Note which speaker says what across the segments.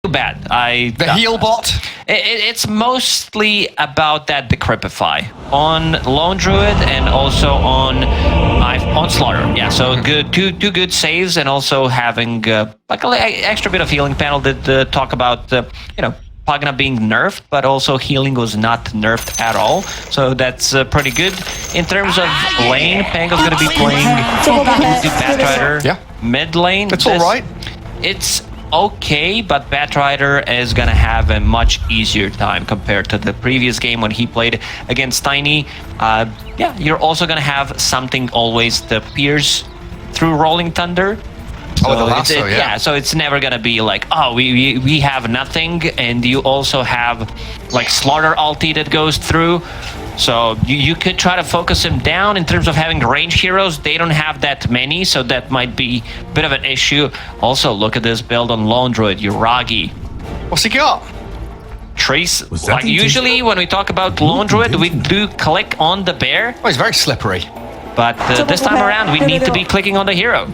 Speaker 1: bad.
Speaker 2: The heal bot?
Speaker 1: It's mostly about that Decrepify on Lone Druid and also on Slaughter. Yeah, so good, two good saves, and also having like an extra bit of healing. Panel did talk about Pagna being nerfed, but also healing was not nerfed at all. So that's pretty good. In terms of lane, Pango's going to be playing Batrider mid lane.
Speaker 2: It's all right.
Speaker 1: It's okay, but Batrider is going to have a much easier time compared to the previous game when he played against Tiny. Yeah, you're also going to have something always to pierce through Rolling Thunder. So so it's never gonna be like, oh, we have nothing, and you also have like Slaughter ulti that goes through. So you could try to focus him down in terms of having range heroes. They don't have that many, so that might be a bit of an issue. Also, look at this build on Lone Druid, Yuragi.
Speaker 2: What's he got?
Speaker 1: Trace. Like usually when we talk about Lone Druid, we do click on the bear.
Speaker 2: Oh, he's very slippery.
Speaker 1: But this time around, we need to be clicking on the hero.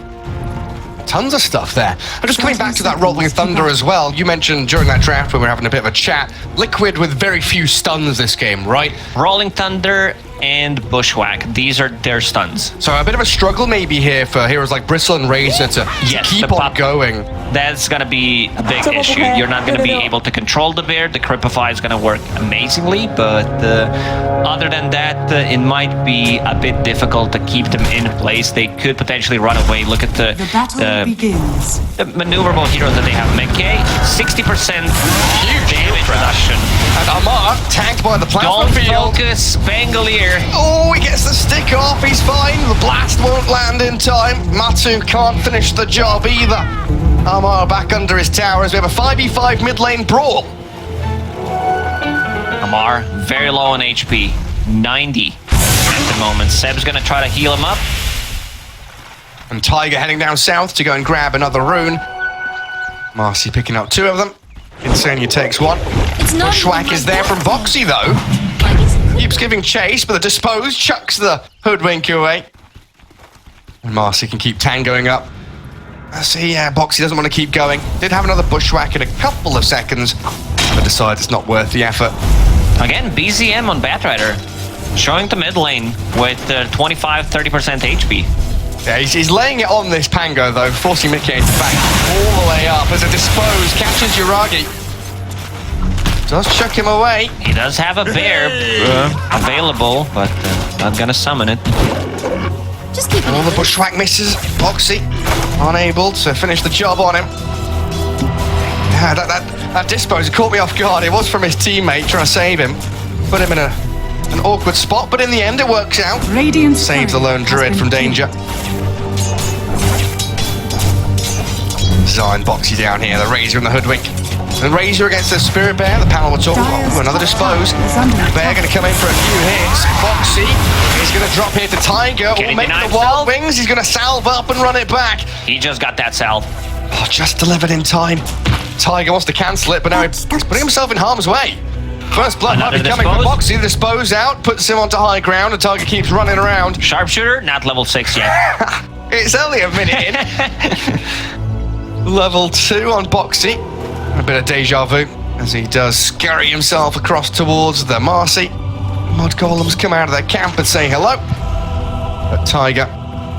Speaker 2: Tons of stuff there. And just coming back to that Rolling Thunder as well, you mentioned during that draft when we were having a bit of a chat, Liquid with very few stuns this game, right?
Speaker 1: Rolling Thunder and Bushwhack, these are their stuns.
Speaker 2: So a bit of a struggle maybe here for heroes like Bristle and Razor to keep on going.
Speaker 1: That's going to be a big issue. You're not going to be able to control the bear. The Cripify is going to work amazingly, but other than that, it might be a bit difficult to keep them in place. They could potentially run away. Look at the maneuverable heroes that they have. McKay, 60% damage reduction.
Speaker 2: And Amar tanked by the plasma field.
Speaker 1: Don't focus, Bangalier.
Speaker 2: Oh, he gets the stick off, he's fine. The blast won't land in time. Matu can't finish the job either. Amar back under his tower as we have a 5v5 mid lane brawl.
Speaker 1: Amar, very low on HP. 90 at the moment. Seb's gonna try to heal him up.
Speaker 2: And Tiger heading down south to go and grab another rune. Marcy picking up two of them. Insania takes one. Bushwhack is there from Voxy though. Keeps giving chase, but the Dispose chucks the Hoodwink away. And Marcy can keep tangoing up. I see, Boxy doesn't want to keep going. Did have another Bushwhack in a couple of seconds, but decides it's not worth the effort.
Speaker 1: Again, BZM on Batrider, showing the mid lane with 25-30% HP.
Speaker 2: Yeah, he's laying it on this Pango though, forcing Mickey to back all the way up as a Dispose catches Yuragi. Does chuck him away.
Speaker 1: He does have a bear available, but not gonna summon it.
Speaker 3: Just keep
Speaker 2: all the Bushwhack misses. Boxy unable to finish the job on him. Yeah, that Dispose caught me off guard. It was from his teammate trying to save him. Put him in an awkward spot, but in the end it works out. Saves the Lone Druid from danger. Zion Boxy down here, the Razor and the Hoodwink. And Razor against the Spirit Bear, the panel will talk about another Dispose. Bear going to come in for a few hits. Boxy is going to drop here to Tiger, or make the Wild Wings. He's going to salve up and run it back.
Speaker 1: He just got that salve.
Speaker 2: Oh, just delivered in time. Tiger wants to cancel it, but now he's putting himself in harm's way. First blood might be coming from Boxy. The Dispose out, puts him onto high ground, and Tiger keeps running around.
Speaker 1: Sharpshooter, not level 6 yet.
Speaker 2: It's only a minute in. Level 2 on Boxy. A bit of deja vu as he does scurry himself across towards the Marcy. Mud Golems come out of their camp and say hello. But Tiger.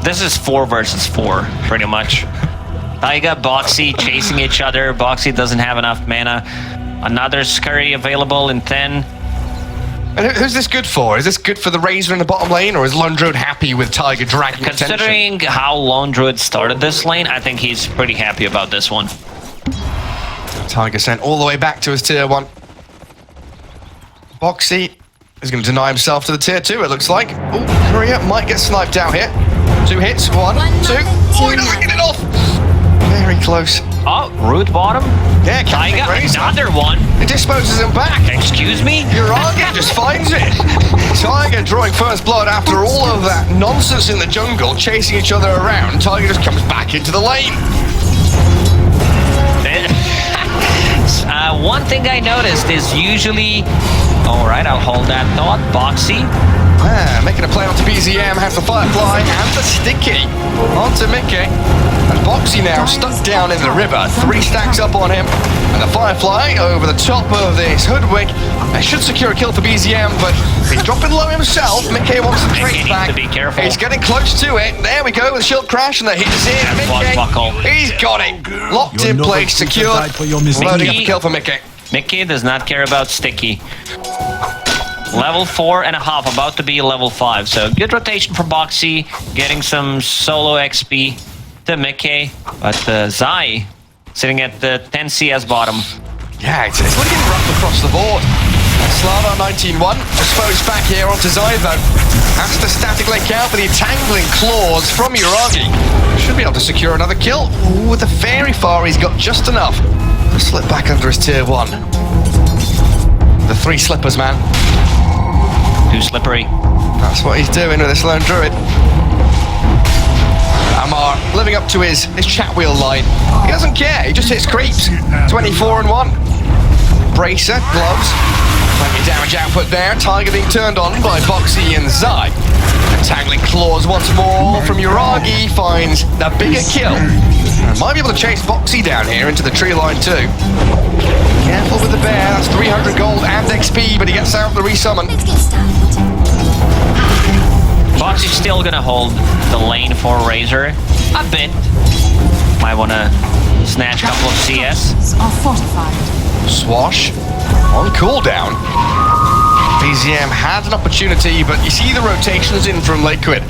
Speaker 1: This is 4 versus 4, pretty much. Tiger, Boxy chasing each other. Boxy doesn't have enough mana. Another scurry available in 10.
Speaker 2: And who's this good for? Is this good for the Razor in the bottom lane, or is Lone Druid happy with Tiger dragging attention?
Speaker 1: Considering how Lone Druid started this lane, I think he's pretty happy about this one.
Speaker 2: Tiger sent all the way back to his tier 1. Boxy is going to deny himself to the tier 2, it looks like. Oh, Korea might get sniped out here. 2 hits, 1, 2. Oh, he doesn't get it off! Very close.
Speaker 1: Oh, root bottom?
Speaker 2: Yeah,
Speaker 1: Tiger, another one.
Speaker 2: It disposes him back.
Speaker 1: Excuse me?
Speaker 2: Yuragi just finds it. Tiger drawing first blood after all of that nonsense in the jungle, chasing each other around. Tiger just comes back into the lane.
Speaker 1: One thing I noticed is usually... Alright, I'll hold that thought. Boxy
Speaker 2: Making a play onto BZM, has the Firefly and the Sticky onto Mickey. And Boxy now stuck down in the river, 3 stacks up on him. And the Firefly over the top of this Hoodwink. Should secure a kill for BZM, but he's dropping low himself. Mickey wants the trace back.
Speaker 1: To be careful.
Speaker 2: He's getting close to it. There we go with the shield crash and the hits in. Mickey, he's got it. Locked in place, secured. Loading up the kill for Mickey.
Speaker 1: Mickey does not care about Sticky. Level 4.5, about to be level 5. So good rotation for Boxy, getting some solo XP to Mickey. But Zai sitting at the 10 CS bottom.
Speaker 2: Yeah, it's looking rough across the board. Slardar 19-1, disposed back here onto Zai though. Has to static link out for the entangling claws from Uragi. Should be able to secure another kill. Ooh, with the Fairy Fire, he's got just enough to slip back under his tier 1. The 3 slippers, man.
Speaker 1: Too slippery.
Speaker 2: That's what he's doing with this lone druid. Amar living up to his chat wheel line. He doesn't care, he just hits creeps. 24-1. Bracer, gloves. Plenty of damage output there. Tiger being turned on by Boxy and Zai. Entangling claws once more from Uragi, finds the bigger kill. And might be able to chase Boxy down here into the tree line too. Careful with the bear, that's 300 gold and XP, but he gets out the resummon.
Speaker 3: Let's get started.
Speaker 1: Boxy's still gonna hold the lane for Razor a bit. Might wanna snatch a couple of CS.
Speaker 4: Are fortified.
Speaker 2: Swash on cooldown. BZM had an opportunity, but you see the rotations in from Liquid.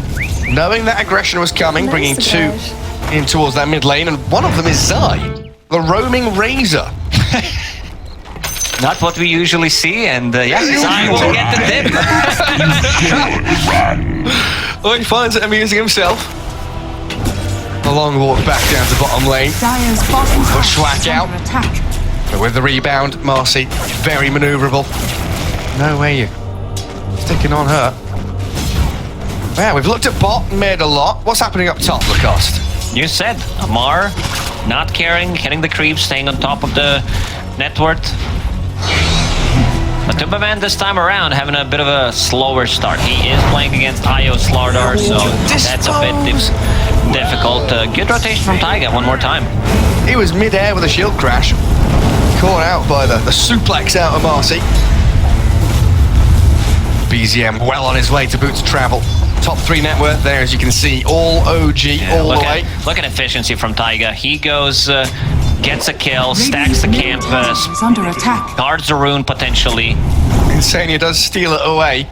Speaker 2: Knowing that aggression was coming, bringing 2 in towards that mid lane, and one of them is Zai, the roaming Razor.
Speaker 1: Not what we usually see, and Zai will get the dip.
Speaker 2: Well, he finds it amusing himself. A long walk back down to bottom lane.
Speaker 4: Dire's bottom
Speaker 2: Bushwhack out.
Speaker 4: under attack.
Speaker 2: But with the rebound, Marcy, very maneuverable. No way you sticking on her. Yeah, we've looked at bot, made a lot. What's happening up top, Lacoste?
Speaker 1: You said Amar not caring, hitting the creep, staying on top of the net worth. But Tumbaman this time around having a bit of a slower start. He is playing against IO Slardar, so that's a bit difficult. Good rotation from Taiga one more time.
Speaker 2: He was mid-air with a shield crash. Caught out by the suplex out of Marcy. BZM well on his way to Boots Travel. Top 3 net worth there, as you can see. All OG, all the way.
Speaker 1: Look at efficiency from Taiga. He goes, gets a kill, stacks the camp,
Speaker 4: Is under attack.
Speaker 1: guards the rune potentially.
Speaker 2: Insania does steal it away.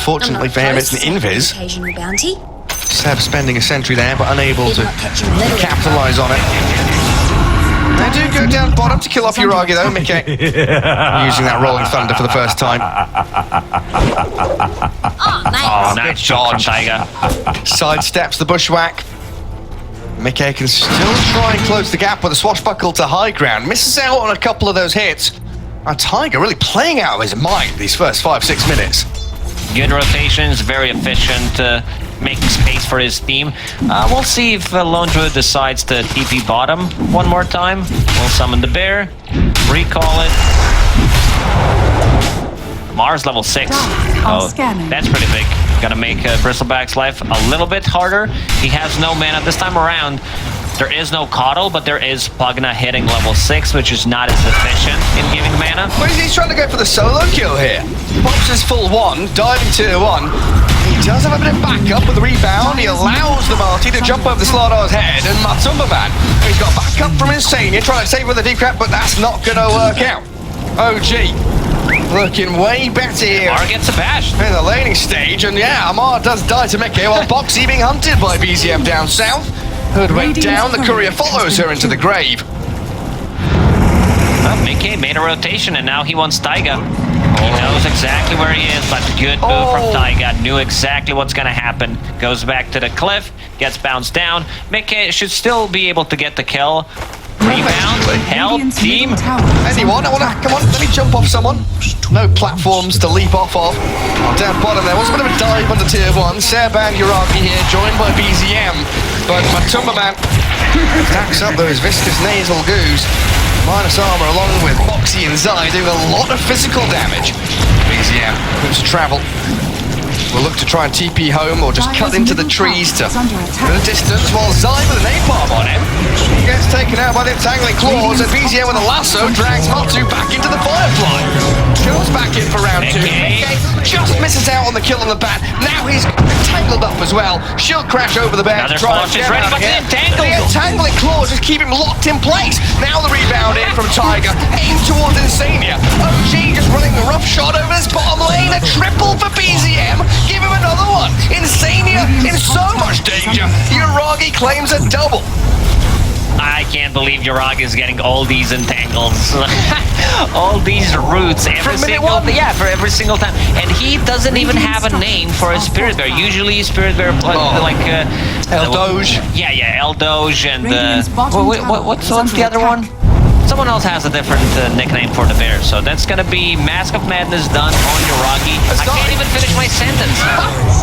Speaker 2: Fortunately for him, it's an invis.
Speaker 3: Occasional bounty.
Speaker 2: Seb spending a sentry there, but unable to
Speaker 3: Did not catch you little.
Speaker 2: capitalise on it. They do go down bottom to kill off Uragi though, Mickey. Using that Rolling Thunder for the first time.
Speaker 3: Oh, nice.
Speaker 1: Oh, nice shot from Taiga.
Speaker 2: Sidesteps the bushwhack. Mickey can still try and close the gap with a swashbuckle to high ground. Misses out on a couple of those hits. Tiger really playing out of his mind these first 5-6 minutes.
Speaker 1: Good rotations, very efficient, making space for his team. We'll see if Lone Druid decides to TP bottom one more time. We'll summon the bear, recall it. Mars level 6. Oh, that's pretty big. Gonna make Bristleback's life a little bit harder. He has no mana this time around. There is no Coddle, but there is Pugna hitting level 6, which is not as efficient in giving mana.
Speaker 2: But he's trying to go for the solo kill here. Pops his full 1, diving tier 1. He does have a bit of backup with the rebound. He allows the Marty to jump over the Slardar's head, and Matumbaman, he's got backup from Insania, trying to save with a deep crap, but that's not going to work out. OG looking way better here.
Speaker 1: Amar gets a bash.
Speaker 2: In the laning stage, and yeah, Amar does die to Mickey, while Boxy being hunted by BZM down south. Hoodwink down, the courier follows her into the grave.
Speaker 1: Well, Mickey made a rotation, and now he wants Taiga. He knows exactly where he is, but good move from Taiga. Knew exactly what's going to happen. Goes back to the cliff, gets bounced down. Mickey should still be able to get the kill. Rebound, help, team.
Speaker 2: Anyone? Come on, let me jump off someone. No platforms to leap off of. Down bottom there was a bit of a dive under tier 1. Serban Uragi here, joined by BZM. But Matumbaman stacks up those viscous nasal goos. Minus armor along with Boxy and Zai doing a lot of physical damage. BZM moves to travel. will look to try and TP home or just cut into the trees to
Speaker 4: Is under attack.
Speaker 2: the distance, while Zai with an napalm on him. He gets taken out by the entangling claws, and PGL with a lasso drags Matu back into the Firefly. Kills back in for round 2.
Speaker 1: Okay.
Speaker 2: Just misses out on the kill on the bat. Now he's tangled up as well. Shield crash over the bear.
Speaker 1: Another
Speaker 2: to try and
Speaker 1: flash is
Speaker 2: get
Speaker 1: ready,
Speaker 2: out
Speaker 1: but
Speaker 2: of here.
Speaker 1: the entanglement.
Speaker 2: The entangling claws just keep him locked in place. Now the rebound in from Tiger. Aim towards Insania. OG just running the rough shot over his bottom lane. A triple for BZM. Give him another one. Insania in so much danger. Uragi claims a double.
Speaker 1: I can't believe Urag is getting all these entangles, all these roots every
Speaker 2: minute
Speaker 1: single
Speaker 2: one?
Speaker 1: yeah, for every single time, and he doesn't even have a name for a Spirit Bear. Usually Spirit Bear
Speaker 2: El Doge.
Speaker 1: yeah, El Doge and
Speaker 4: Radiant's bottom tower
Speaker 1: what's
Speaker 4: is under
Speaker 1: the other
Speaker 4: attack.
Speaker 1: one? Someone else has a different nickname for the bear, so that's gonna be Mask of Madness done on Uragi. I can't even finish my sentence.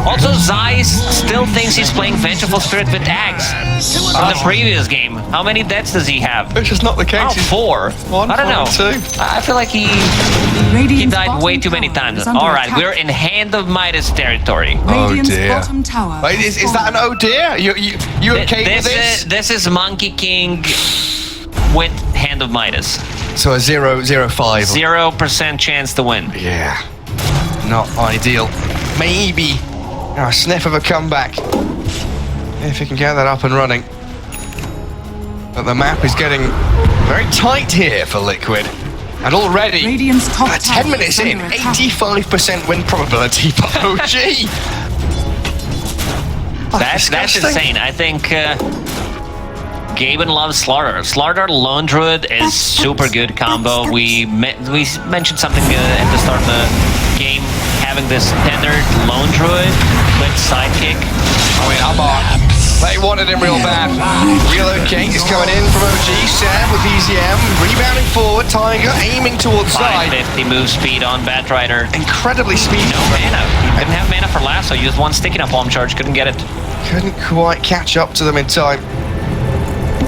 Speaker 1: Also, Zai still thinks he's playing Vengeful Spirit with Axe from the previous game. How many deaths does he have?
Speaker 2: Which is not the case.
Speaker 1: Oh,
Speaker 2: He's
Speaker 1: 4.
Speaker 2: one,
Speaker 1: I don't know.
Speaker 2: 2.
Speaker 1: I feel like he
Speaker 4: Radiant's
Speaker 1: died way
Speaker 4: bottom
Speaker 1: too many
Speaker 4: tower
Speaker 1: times.
Speaker 4: is under
Speaker 1: All right,
Speaker 4: attack.
Speaker 1: we're in Hand of Midas territory.
Speaker 4: Radiant's
Speaker 2: dear.
Speaker 4: bottom tower.
Speaker 2: Wait, is that an oh dear? You okay with this?
Speaker 1: This is Monkey King with Hand of Midas.
Speaker 2: So a 0-0-5.
Speaker 1: 0% chance to win.
Speaker 2: Yeah, not ideal. Maybe a sniff of a comeback if he can get that up and running. But the map is getting very tight here for Liquid, and already
Speaker 4: Radiant's top tower
Speaker 2: 10 minutes
Speaker 4: is
Speaker 2: in,
Speaker 4: under attack.
Speaker 2: 85% win probability for OG.
Speaker 1: That's insane. I think Gaben loves Slaughter. Slaughter Lone Druid is super good combo. We mentioned something at the start of the game, having this tethered Lone Druid with sidekick.
Speaker 2: I mean, they wanted him real bad. Relocate is coming in from OG. Sam with BZM, rebounding forward. Tiger aiming towards side.
Speaker 1: 550 move speed on Batrider.
Speaker 2: Incredibly speedy.
Speaker 1: No mana. He didn't have mana for lasso. Used one sticky up palm charge. Couldn't get it.
Speaker 2: Couldn't quite catch up to them in time.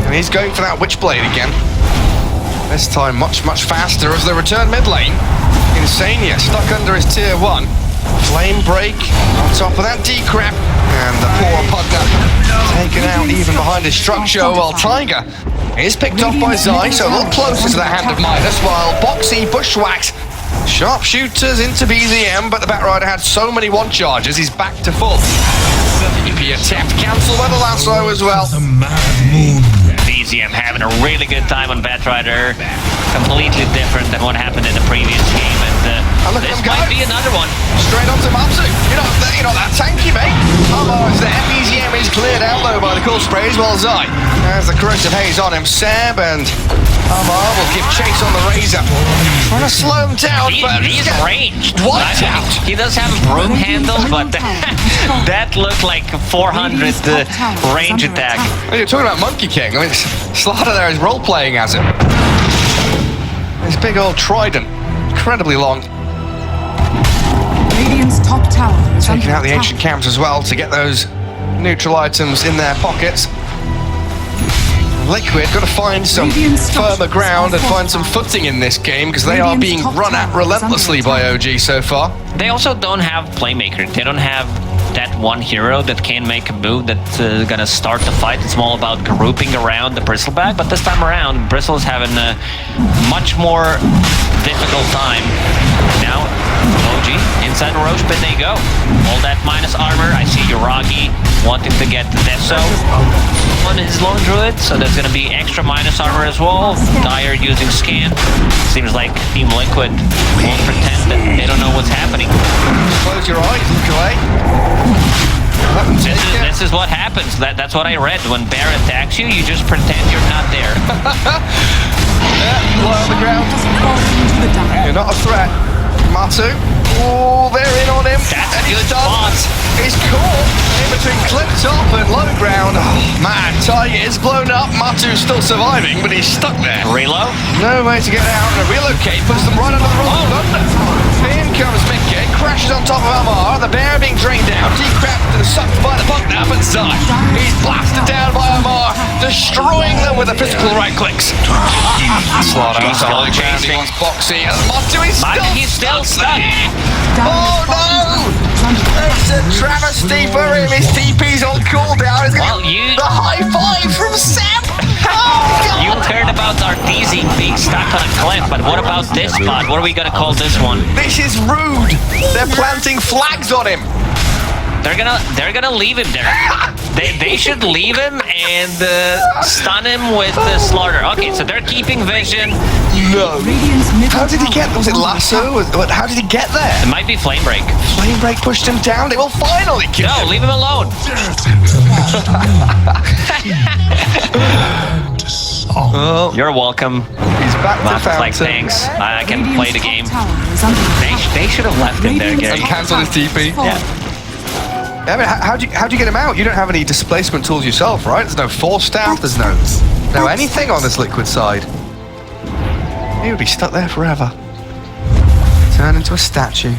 Speaker 2: And he's going for that Witchblade again. This time much faster as they return mid lane. Insania stuck under his tier 1. Flame break on top of that decrap. And the poor Pugna taken out even behind his structure, while Tiger is picked off by Zai, so a little closer to the Hand of Midas, while Boxy bushwhacks sharpshooters into BZM, but the Batrider had so many one charges, he's back to full. EP attempt cancelled by the lasso as well.
Speaker 1: BZM having a really good time on Batrider. Completely different than what happened in the previous game, and
Speaker 2: look at
Speaker 1: this
Speaker 2: him go.
Speaker 1: might be another one.
Speaker 2: Straight onto Matu. You're not that tanky, mate. Is there. BZM is cleared out though by the cool sprays, while Zai has the corrosive haze on him. Seb and Amar will give chase on the Razor. Trying to slow him down, but
Speaker 1: He's ranged.
Speaker 2: Wiped out.
Speaker 1: He does have a broom handle, but that looked like a 400 range attack.
Speaker 2: Well, you're talking about Monkey King. I mean, Slaughter there is role-playing as him. His big old trident. Incredibly long.
Speaker 4: Radiant's top tower is
Speaker 2: Taking
Speaker 4: under
Speaker 2: out the
Speaker 4: attack.
Speaker 2: ancient camps as well to get those neutral items in their pockets. Liquid got to find some firmer ground and find some footing in this game, because they are being run at relentlessly by OG so far.
Speaker 1: They also don't have Playmaker. They don't have that one hero that can make a move that's gonna start the fight. It's all about grouping around the Bristleback, but this time around, Bristle's having a much more difficult time. Now, OG, inside the Roche pit they go. All that minus armor. I see Uragi wanting to get the Deso on his Lone Druid, so there's gonna be extra minus armor as well. Dire using scan. Seems like Team Liquid won't pretend that they don't know what's happening.
Speaker 2: Close your eyes, look away.
Speaker 1: This is what happens. That's what I read. When Bear attacks you, you just pretend you're not there.
Speaker 2: Low on the ground.
Speaker 4: Into the dark.
Speaker 2: You're not a threat. Matu. Oh, they're in on him.
Speaker 1: That's a
Speaker 2: And
Speaker 1: good
Speaker 2: he's done.
Speaker 1: spot.
Speaker 2: He's caught in between cliff top and low ground. Oh, man, Tiger is blown up. Matu's still surviving, but he's stuck there.
Speaker 1: Reload.
Speaker 2: No way to get out, and a relocate puts them right under the rock. Finn comes Mickey, crashes on top of Amar, the bear being drained out, decrapped and sucked by the bug up inside. He's blasted down by Amar, destroying them with the physical right clicks. Slaughter
Speaker 1: He's still chasing.
Speaker 2: Boxy, and Matu is
Speaker 1: He's still stuck.
Speaker 2: Oh no! It's a travesty for him. His TP's on cooldown.
Speaker 1: Well,
Speaker 2: The high five from Sam. Oh,
Speaker 1: You heard about Arteezy being stuck on a cliff, but what about this spot? What are we gonna call this one?
Speaker 2: this is rude. They're planting flags on him.
Speaker 1: They're gonna leave him there. They should leave him and stun him with the slaughter. Okay, so they're keeping vision.
Speaker 2: No.
Speaker 4: Radiant's middle
Speaker 2: How did he get?
Speaker 4: tower
Speaker 2: Was it
Speaker 4: is under
Speaker 2: lasso?
Speaker 4: attack.
Speaker 2: How did he get there?
Speaker 1: It might be flame break.
Speaker 2: Flame break pushed him down. They will finally kill
Speaker 1: No,
Speaker 2: him.
Speaker 1: leave him alone.
Speaker 2: Oh,
Speaker 1: You're welcome.
Speaker 2: he's back to
Speaker 1: Matt was like,
Speaker 2: fountain.
Speaker 1: thanks. I can play the game.
Speaker 4: Radiant's top tower is under attack.
Speaker 1: They should have left him there,
Speaker 4: Radiant's
Speaker 1: Gary.
Speaker 4: top
Speaker 2: Cancel his
Speaker 4: tower
Speaker 2: TP.
Speaker 4: is falling.
Speaker 1: Yeah.
Speaker 2: I mean, how'd you get him out? You don't have any displacement tools yourself, right? There's no force staff. There's no anything on this liquid side. He would be stuck there forever. Turn into a statue.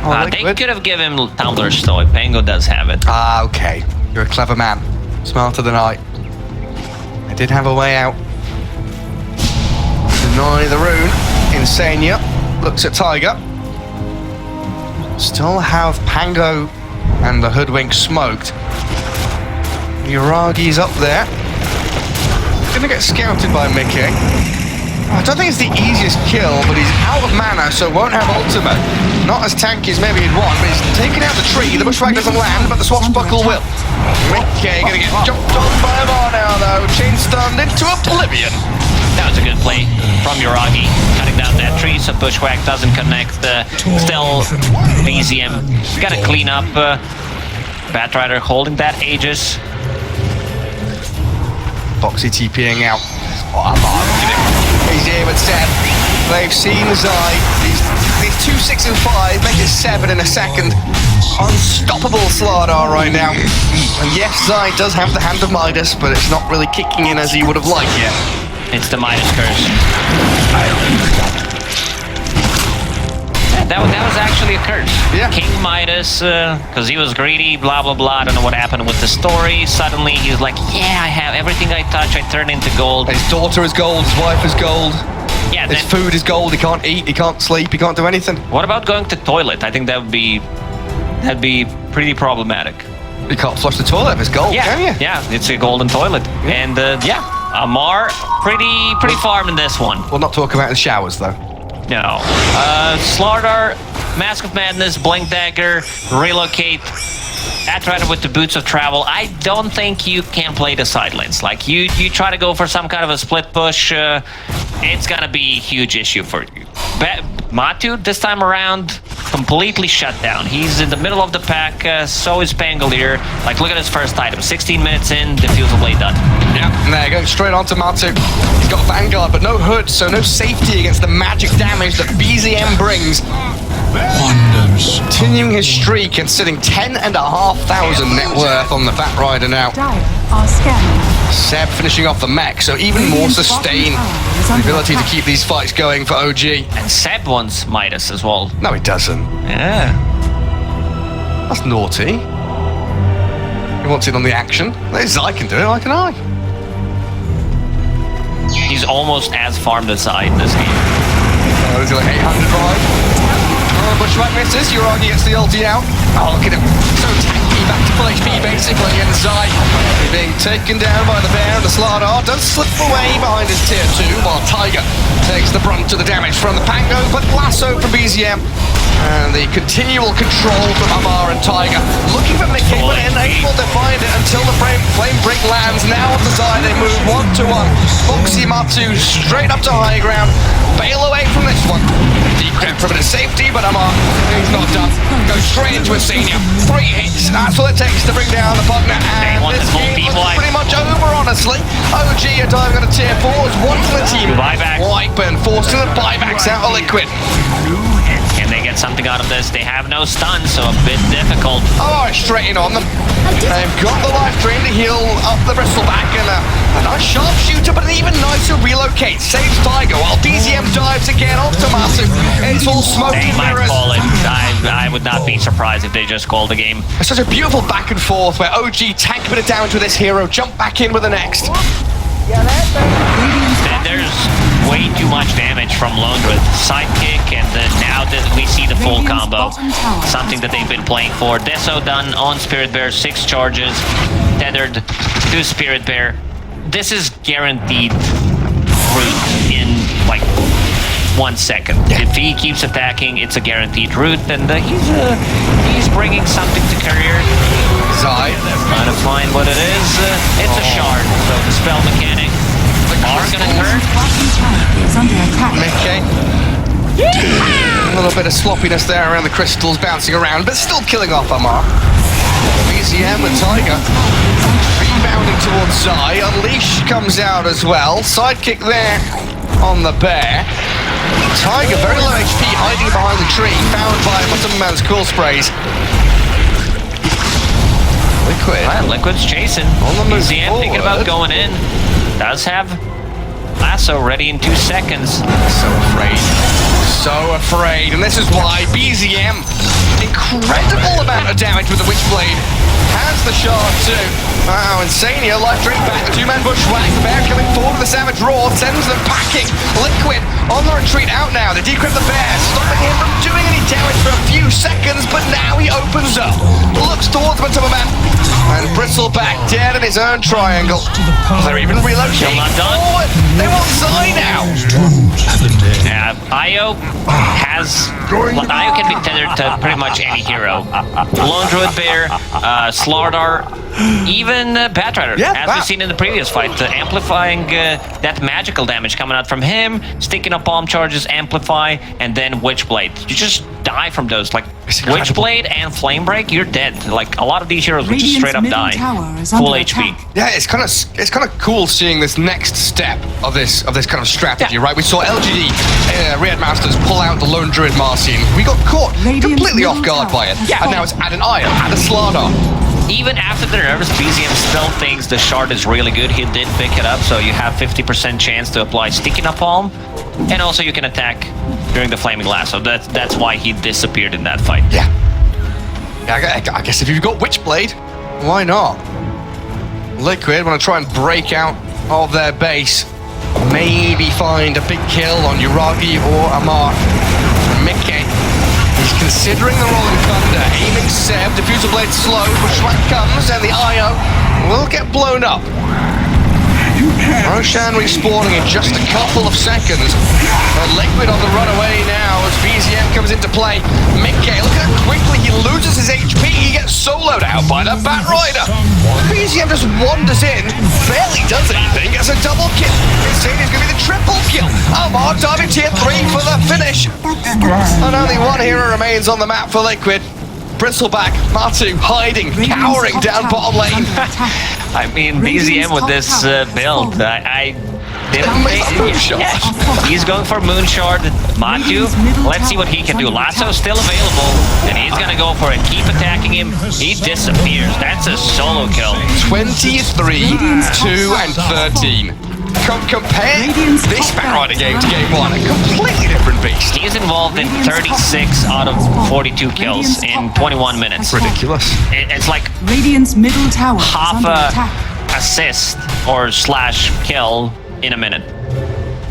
Speaker 2: Oh,
Speaker 1: They
Speaker 2: liquid.
Speaker 1: could have given him tumblers though. Pango does have it.
Speaker 2: Ah, okay. You're a clever man. Smarter than I. I did have a way out. Deny the rune. Insania looks at Tiger. Still have Pango and the Hoodwink smoked. Uragi's up there. Gonna get scouted by Mickey. I don't think it's the easiest kill, but he's out of mana, so won't have ultimate. Not as tanky as maybe he'd want, but he's taken out the tree. The bushwhack doesn't land, but the swashbuckle will. Mickey gonna get jumped on by Amar now, though. Chain stunned into oblivion.
Speaker 1: That was a good play from Uragi, cutting down that tree so Bushwhack doesn't connect. Still, BZM gotta clean up. Batrider holding that Aegis.
Speaker 2: Boxy TPing out. Oh, Amar, look at him. He's here with Seb. They've seen Zai. These 2, 6, and 5 make it 7 in a second. Unstoppable Slardar right now. And yes, Zai does have the hand of Midas, but it's not really kicking in as he would have liked yet.
Speaker 1: It's the Midas curse. That was actually a curse.
Speaker 2: Yeah.
Speaker 1: King Midas, because he was greedy, blah, blah, blah. I don't know what happened with the story. Suddenly he's like, yeah, I have everything I touch, I turn into gold.
Speaker 2: His daughter is gold, his wife is gold.
Speaker 1: Yeah,
Speaker 2: His
Speaker 1: then,
Speaker 2: food is gold, he can't eat, he can't sleep, he can't do anything.
Speaker 1: what about going to toilet? I think that'd be pretty problematic.
Speaker 2: You can't flush the toilet if it's gold, can you?
Speaker 1: Yeah, it's a golden toilet. And yeah, Amar, pretty farm in this one.
Speaker 2: We'll not talk about the showers though.
Speaker 1: No. Slardar, Mask of Madness, Blink Dagger, Relocate, Batrider with the Boots of Travel. I don't think you can play the side lanes. Like, you try to go for some kind of a split push, it's gonna be a huge issue for you. Matu, this time around, completely shut down. He's in the middle of the pack, so is Pangolier. Like, look at his first item. 16 minutes in, Diffusal Blade done.
Speaker 2: Yeah, and there, going straight on to Matu. He's got Vanguard, but no hood, so no safety against the magic damage that BZM brings. Continuing his streak and sitting 10,500 net worth on the Fat Rider now.
Speaker 4: Dire are scanning.
Speaker 2: Seb finishing off the mech, so even more sustain. The ability to keep these fights going for OG.
Speaker 1: And Seb wants Midas as well.
Speaker 2: No, he doesn't.
Speaker 1: Yeah.
Speaker 2: That's naughty. He wants it on the action. I can do it, why can I?
Speaker 1: He's almost as farmed as I in this game.
Speaker 2: Oh, is he like 800 vibe? Oh, Bushwhack misses. Uragi gets the ulti out. Oh, look at him. So tanky, back to full HP basically. And Zai being taken down by the bear. And the Slardar does slip away behind his tier 2, while Tiger takes the brunt of the damage from the Pango. But lasso from BZM. And the continual control from Amar and Tiger. Looking for Mickey, but unable to find it until the flame break lands. Now on the side, they move 1-1. Foxy Matu straight up to high ground. Bail away from this one. Decrypt for a bit of safety, but Amar, he's not done. Goes straight into a senior. 3 hits. That's what it takes to bring down the Pugner. And this game looks pretty much over, honestly. OG are diving on a tier 4 as one for the team.
Speaker 1: Buyback.
Speaker 2: Wipe and forcing the buybacks out of Liquid.
Speaker 1: Can they get something out of this. They have no stun, so a bit difficult.
Speaker 2: Oh, straight in on them. They've got the life drain to heal up the bristleback, and a nice sharpshooter, but an even nicer relocate. Saves Tiger while BZM dives again onto Massive. It's all smoke
Speaker 1: They
Speaker 2: and
Speaker 1: might
Speaker 2: mirrors.
Speaker 1: call it. I would not be surprised if they just call the game.
Speaker 2: It's such a beautiful back and forth where OG tank a bit of damage with this hero, jump back in with the next.
Speaker 1: There's way too much damage from Lone Druid. Sidekick, and now that we see the full combo. Something that they've been playing for. Deso done on Spirit Bear, 6 charges, tethered to Spirit Bear. This is guaranteed root in like 1 second.
Speaker 2: Yeah.
Speaker 1: If he keeps attacking, it's a guaranteed root, and he's bringing something to career.
Speaker 2: Zai.
Speaker 1: Trying to find what it is. It's a shard, so the spell mechanic are gonna hurt.
Speaker 4: Is under attack.
Speaker 2: Mickey. A little bit of sloppiness there around the crystals bouncing around, but still killing off Amar. BZM with Tiger. Rebounding towards Zai. Unleash comes out as well. Sidekick there on the bear. Tiger, very low HP, hiding behind the tree, found by Man's cool sprays. Liquid.
Speaker 1: Well, Liquid's chasing.
Speaker 2: On the move
Speaker 1: BZM thinking about
Speaker 2: forward.
Speaker 1: going in. Does have lasso ready in 2 seconds.
Speaker 2: So afraid. So afraid. And this is why BZM, incredible amount of damage with the Witchblade. Has the shard too. Wow, Insania, life drink back. The 2-man bushwhack. The bear coming forward with the Savage Roar. Sends them packing. Liquid on the retreat out now. They decrypt the bear, stopping him from doing any damage for a few seconds, but now he opens up. Looks towards Matamaman. And Bristleback dead in his own triangle. They're even relocating
Speaker 1: Still not done.
Speaker 2: forward. They want Zai now.
Speaker 1: Io can be tethered to pretty much any hero. Lone Druid Bear, Slardar, even Batrider,
Speaker 2: Yeah,
Speaker 1: as we've seen in the previous fight, amplifying that magical damage coming out from him, sticking up bomb charges, amplify, and then Witchblade. You just die from those. Like
Speaker 2: It's incredible.
Speaker 1: Witchblade and Flame Break, you're dead. Like a lot of these heroes would just
Speaker 4: Radiant's
Speaker 1: straight up
Speaker 4: middle
Speaker 1: die.
Speaker 4: tower is
Speaker 1: Full
Speaker 4: under
Speaker 1: HP.
Speaker 4: attack.
Speaker 2: Yeah, it's kind of cool seeing this next step of this kind of strategy,
Speaker 1: Yeah.
Speaker 2: right? We saw LGD, Red Masters pull out the Lone Druid Marcian. We got caught
Speaker 4: Radiant's
Speaker 2: completely off
Speaker 4: middle
Speaker 2: guard
Speaker 4: tower
Speaker 2: by it.
Speaker 4: has
Speaker 2: And now it's add an Io, add a Slardar.
Speaker 1: Even after the nervous, BZM still thinks the shard is really good. He did pick it up, so you have 50% chance to apply Sticky Napalm. And also you can attack during the Flaming Lasso. That's why he disappeared in that fight.
Speaker 2: Yeah. I guess if you've got Witchblade, why not? Liquid want to try and break out of their base. Maybe find a big kill on Yuragi or Amar. Mickey. He's considering the Rolling Thunder, aiming Seb, Diffusal Blade slow, Bushwhack comes, and the Io will get blown up. Roshan respawning in just a couple of seconds. But Liquid on the runaway now as BZM comes into play. Mickey, look at how quickly he loses his HP. He gets soloed out by the Batrider. BZM just wanders in, barely does anything, gets a double kill. Insania's going to be the triple kill. Amar diving tier 3 for the finish. And only one hero remains on the map for Liquid. Bristleback, Matu hiding, cowering down bottom lane.
Speaker 1: I mean, BZM with this build, I didn't think...
Speaker 2: Moonshard.
Speaker 1: Yeah, he's going for Moonshard. Matu, let's see what he can do. Lasso's still available, and he's gonna go for it. Keep attacking him. He disappears. That's a solo kill.
Speaker 2: 23, 2, and 13. Compare this Batrider game to game 1. A completely different beast.
Speaker 1: He's involved in 36 out of 42 kills in 21 minutes.
Speaker 2: Ridiculous.
Speaker 1: It's like
Speaker 4: Radiant's middle tower is
Speaker 1: half
Speaker 4: under
Speaker 1: a
Speaker 4: attack.
Speaker 1: assist or slash kill in a minute.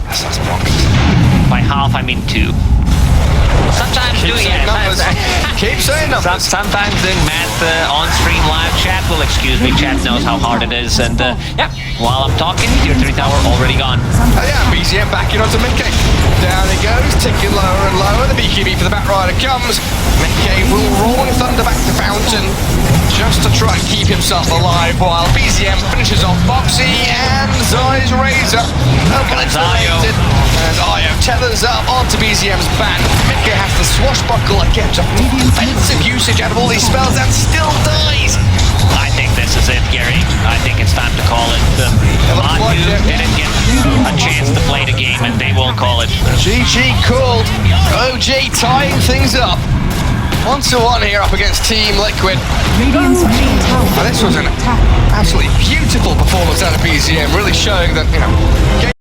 Speaker 2: That's bonkers.
Speaker 1: By half, I mean 2. Sometimes
Speaker 2: Keep saying numbers. Keep saying numbers.
Speaker 1: Sometimes doing math on stream live. Chat will excuse me. Chat knows how hard it is. And yeah, while I'm talking, tier 3 tower already gone.
Speaker 2: Oh yeah, BZM backing onto Mickey. Down he goes, ticking lower and lower. The BKB for the Batrider comes. Mickey will Rolling Thunder back to Fountain just to try and keep himself alive while BZM finishes off Foxy and Zai's Razor. And Io tethers up onto BZM's back. Mickey has to swashbuckle and get defensive usage out of all these spells and still dies.
Speaker 1: I think this is it, Gary. I think it's time to call it. Matu didn't get a chance to play the game, and they will call it.
Speaker 2: GG called. OG tying things up. 1-1 here up against Team Liquid.
Speaker 4: Radiant's middle tower
Speaker 2: Now, this was an
Speaker 4: attack.
Speaker 2: absolutely beautiful performance out of PGM, really showing that,